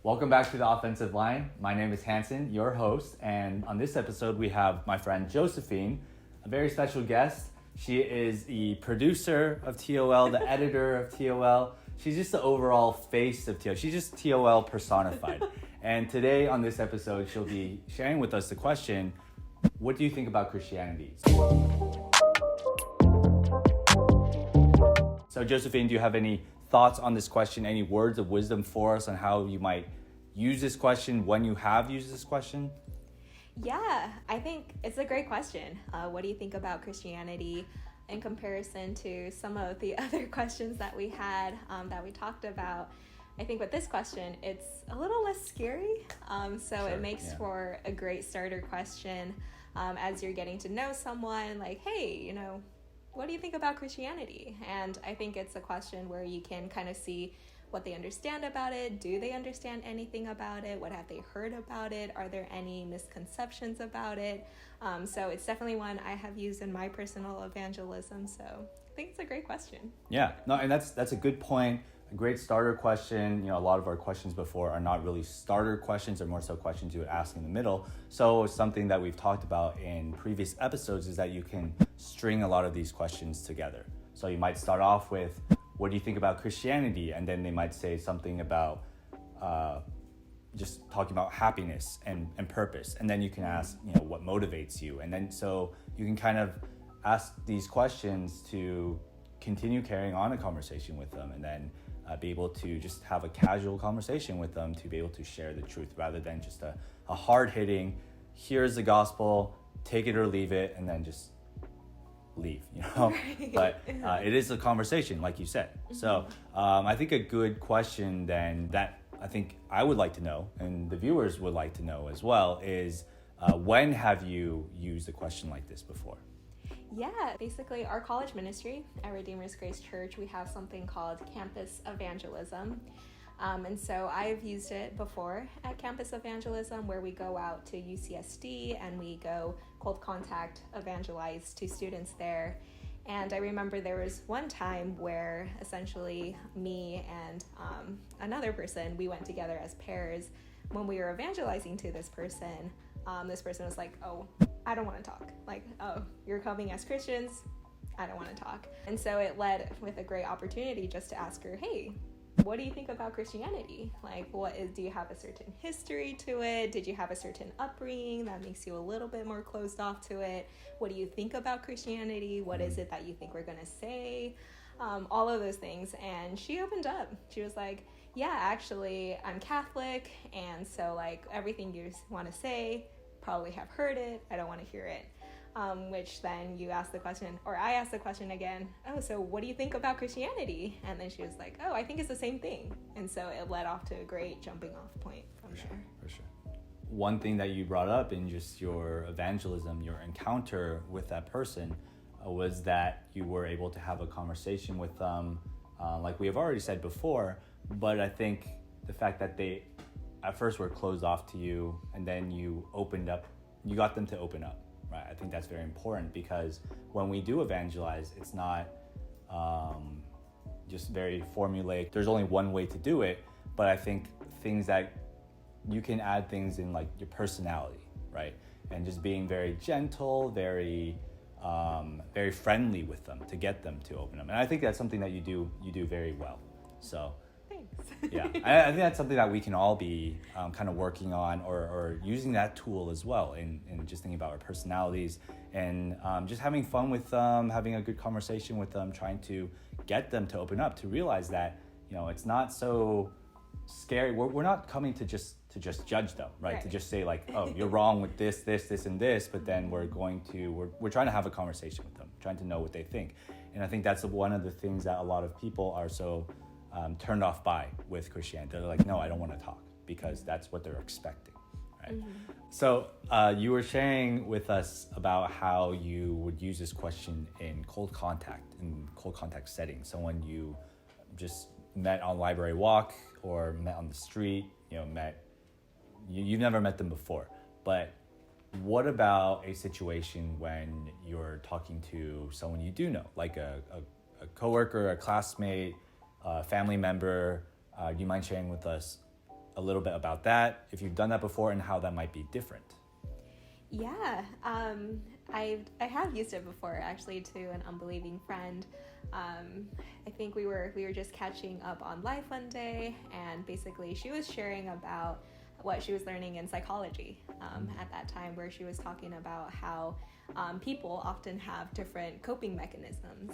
Welcome back to the Offensive Line. My name is Hanson, your host, and on this episode we have my friend Josephine, a very special guest. She is the producer of TOL, the editor of TOL. She's just the overall face of TOL. She's just TOL personified. And today on this episode, she'll be sharing with us the question, what do you think about Christianity? So Josephine, do you have any thoughts on this question, any words of wisdom for us on how you might use this question when you have used this question? Yeah, I think it's a great question. What do you think about Christianity in comparison to some of the other questions that we had, that we talked about? I think with this question, it's a little less scary. So it makes for a great starter question as you're getting to know someone, like, hey, what do you think about Christianity? And I think it's a question where you can kind of see what they understand about it. Do they understand anything about it? What have they heard about it? Are there any misconceptions about it? So it's definitely one I have used in my personal evangelism. So I think it's a great question. Yeah, no, and that's a good point. A great starter question. A lot of our questions before are not really starter questions, they're more so questions you would ask in the middle. So something that we've talked about in previous episodes is that you can string a lot of these questions together. So you might start off with, what do you think about Christianity? And then they might say something about just talking about happiness and purpose. And then you can ask, what motivates you? And then so you can kind of ask these questions to continue carrying on a conversation with them, and then be able to just have a casual conversation with them to be able to share the truth rather than just a hard-hitting, here's the gospel, take it or leave it, and then just leave, Right. But it is a conversation, like you said. Mm-hmm. So I think a good question then that I think I would like to know, and the viewers would like to know as well, is when have you used a question like this before? Yeah, basically our college ministry at Redeemer's Grace Church, we have something called campus evangelism. And so I've used it before at campus evangelism, where we go out to UCSD and we go cold contact evangelize to students there. And I remember there was one time where essentially me and another person, we went together as pairs. When we were evangelizing to this person was like, oh, I don't want to talk. Like, oh, you're coming as Christians, I don't want to talk. And so it led with a great opportunity just to ask her, hey, what do you think about Christianity? Like, do you have a certain history to it? Did you have a certain upbringing that makes you a little bit more closed off to it? What do you think about Christianity? What is it that you think we're going to say? All of those things. And she opened up. She was like, yeah, actually, I'm Catholic. And so like everything you want to say, probably have heard it. I don't want to hear it. Which then you ask the question, or I asked the question again, oh, so what do you think about Christianity? And then she was like, oh, I think it's the same thing. And so it led off to a great jumping off point from there. For sure. One thing that you brought up in just your evangelism, your encounter with that person, was that you were able to have a conversation with them, like we have already said before, but I think the fact that they at first were closed off to you, and then you got them to open up. Right, I think that's very important, because when we do evangelize, it's not just very formulaic. There's only one way to do it, but I think things that you can add things in, like your personality, right? And just being very gentle, very friendly with them to get them to open up. And I think that's something that you do very well. So yeah, I think that's something that we can all be kind of working on or using that tool as well in just thinking about our personalities and just having fun with them, having a good conversation with them, trying to get them to open up, to realize that, it's not so scary. We're not coming to just judge them, right? To just say like, oh, you're wrong with this, and this, but then we're trying to have a conversation with them, trying to know what they think. And I think that's one of the things that a lot of people are so turned off by with Christianity. They're like, no, I don't want to talk, because that's what they're expecting, right? Mm-hmm. So you were sharing with us about how you would use this question in cold contact settings. Someone you just met on library walk or met on the street, you've never met them before. But what about a situation when you're talking to someone you do know, like a coworker, a classmate, family member? Do you mind sharing with us a little bit about that, if you've done that before, and how that might be different. Yeah, I have used it before, actually, to an unbelieving friend. I think we were just catching up on life one day, and basically she was sharing about what she was learning in psychology at that time, where she was talking about how people often have different coping mechanisms.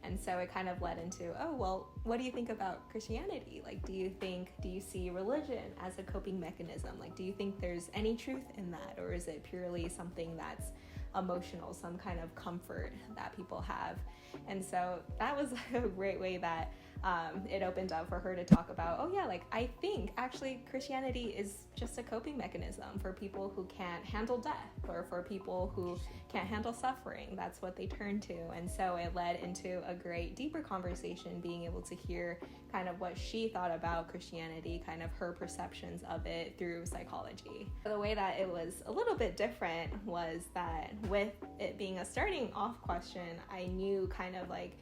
And so it kind of led into, oh, well, what do you think about Christianity? Like, do you see religion as a coping mechanism? Like, do you think there's any truth in that? Or is it purely something that's emotional, some kind of comfort that people have? And so that was a great way that it opened up for her to talk about, oh yeah, like I think actually Christianity is just a coping mechanism for people who can't handle death, or for people who can't handle suffering. That's what they turn to. And so it led into a great deeper conversation, being able to hear kind of what she thought about Christianity, kind of her perceptions of it through psychology. The way that it was a little bit different was that with it being a starting off question, I knew kind of like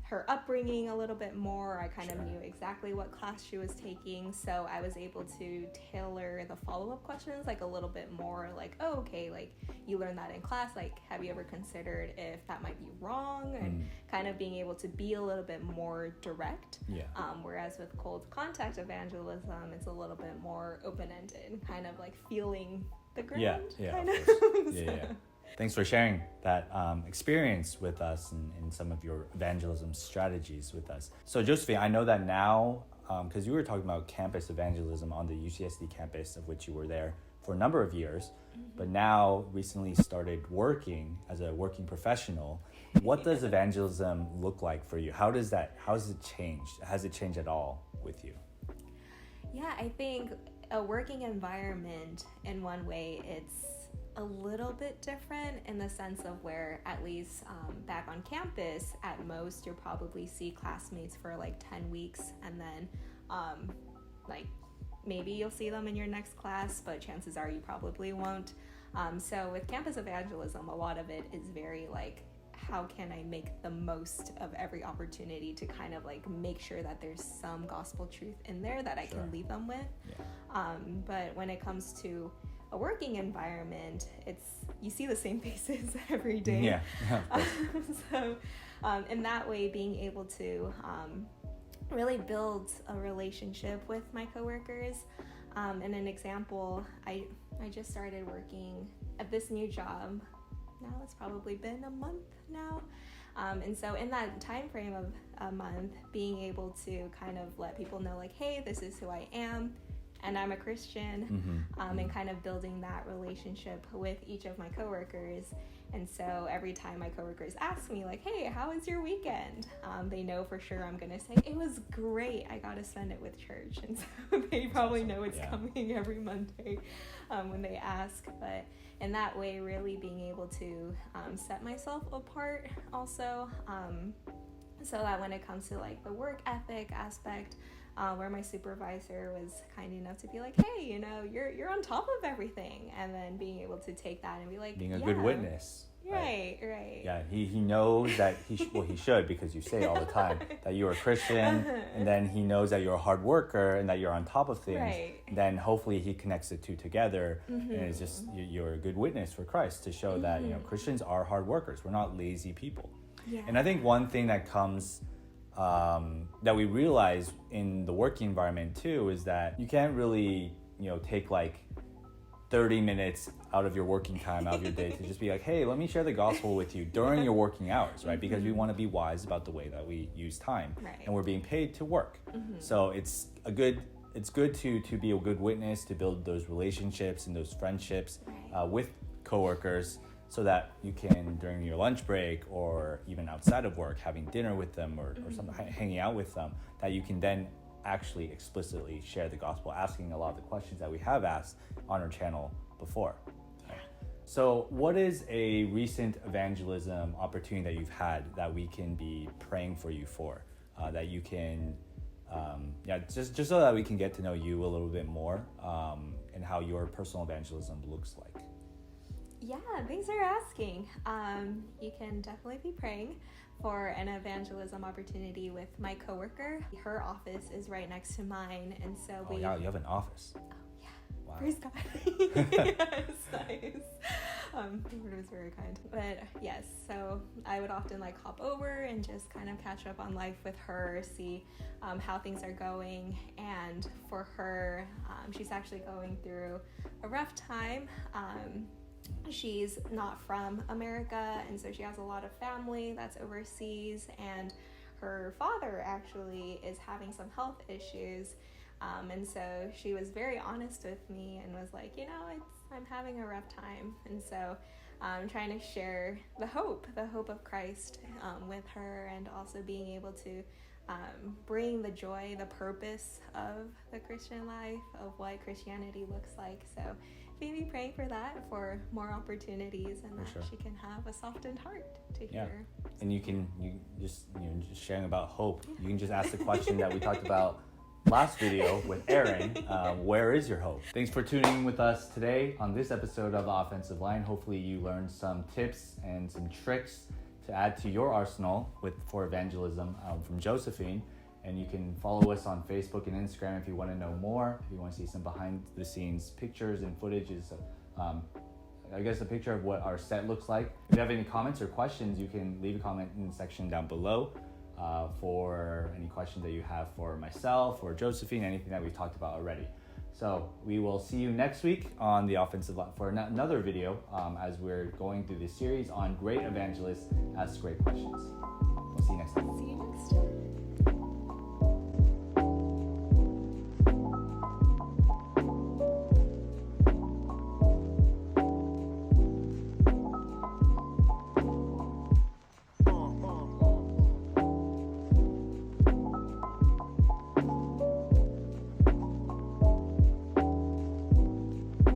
her upbringing a little bit more. I kind of knew exactly what class she was taking, so I was able to tailor the follow-up questions like a little bit more, like, oh, okay, like you learned that in class, like have you ever considered if that might be wrong? And kind of being able to be a little bit more direct. Whereas with cold contact evangelism, it's a little bit more open-ended, kind of like feeling the ground. Kind of. Thanks for sharing that experience with us and some of your evangelism strategies with us. So Josephine, I know that now, because you were talking about campus evangelism on the UCSD campus, of which you were there for a number of years, but now recently started working as a working professional. What does evangelism look like for you? How has it changed? Has it changed at all with you? Yeah, I think a working environment, in one way, it's a little bit different in the sense of where, at least back on campus, at most you'll probably see classmates for like 10 weeks, and then like maybe you'll see them in your next class, but chances are you probably won't. So with campus evangelism, a lot of it is very like, how can I make the most of every opportunity to kind of like make sure that there's some gospel truth in there that I can leave them with. But when it comes to a working environment, you see the same faces every day. So in that way, being able to really build a relationship with my coworkers. And an example, I just started working at this new job. Now it's probably been a month now. And so in that time frame of a month, being able to kind of let people know like, hey, this is who I am, and I'm a Christian, and kind of building that relationship with each of my coworkers. And so every time my coworkers ask me like, hey, how was your weekend? They know for sure I'm gonna say, it was great, I got to spend it with church. And so they probably know it's coming every Monday when they ask. But in that way, really being able to set myself apart also, so that when it comes to like the work ethic aspect, where my supervisor was kind enough to be like, hey, you know, you're on top of everything, and then being able to take that and be like, being a good witness. Right. Yeah, he knows that he should, because you say all the time that you're a Christian, and then he knows that you're a hard worker and that you're on top of things. Right. Then hopefully he connects the two together, and it's just you're a good witness for Christ to show that, you know, Christians are hard workers. We're not lazy people. And I think one thing that comes that we realize in the working environment too is that you can't really, you know, take like 30 minutes out of your working time, out of your day, to just be like, hey, let me share the gospel with you during your working hours, right? Because we want to be wise about the way that we use time, and we're being paid to work. So it's good to be a good witness, to build those relationships and those friendships with coworkers, so that you can, during your lunch break or even outside of work, having dinner with them or something, hanging out with them, that you can then actually explicitly share the gospel, asking a lot of the questions that we have asked on our channel before. So what is a recent evangelism opportunity that you've had that we can be praying for you for, that you can, just so that we can get to know you a little bit more, and how your personal evangelism looks like? Yeah, thanks for asking. You can definitely be praying. for an evangelism opportunity with my coworker. Her office is right next to mine, and so Oh, yeah, you have an office. Oh, yeah. Wow. Praise God. Yes, nice. The Lord was very kind. But yes, so I would often like hop over and just kind of catch up on life with her, see how things are going. And for her, she's actually going through a rough time. She's not from America, and so she has a lot of family that's overseas, and her father actually is having some health issues. And so she was very honest with me and was like, I'm having a rough time. And so I'm trying to share the hope of Christ with her, and also being able to bring the joy, the purpose of the Christian life, of what Christianity looks like. So maybe praying for that, for more opportunities, and that she can have a softened heart to hear. And you just sharing about hope. You can just ask the question that we talked about last video with Aaron, where is your hope? Thanks for tuning in with us today on this episode of The Offensive Line. Hopefully you learned some tips and some tricks to add to your arsenal for evangelism from Josephine. And you can follow us on Facebook and Instagram if you want to know more, if you want to see some behind the scenes pictures and footages, I guess a picture of what our set looks like. If you have any comments or questions, you can leave a comment in the section down below. For any questions that you have for myself or Josephine, anything that we've talked about already. So we will see you next week on the offensive line for another video as we're going through this series on great evangelists ask great questions.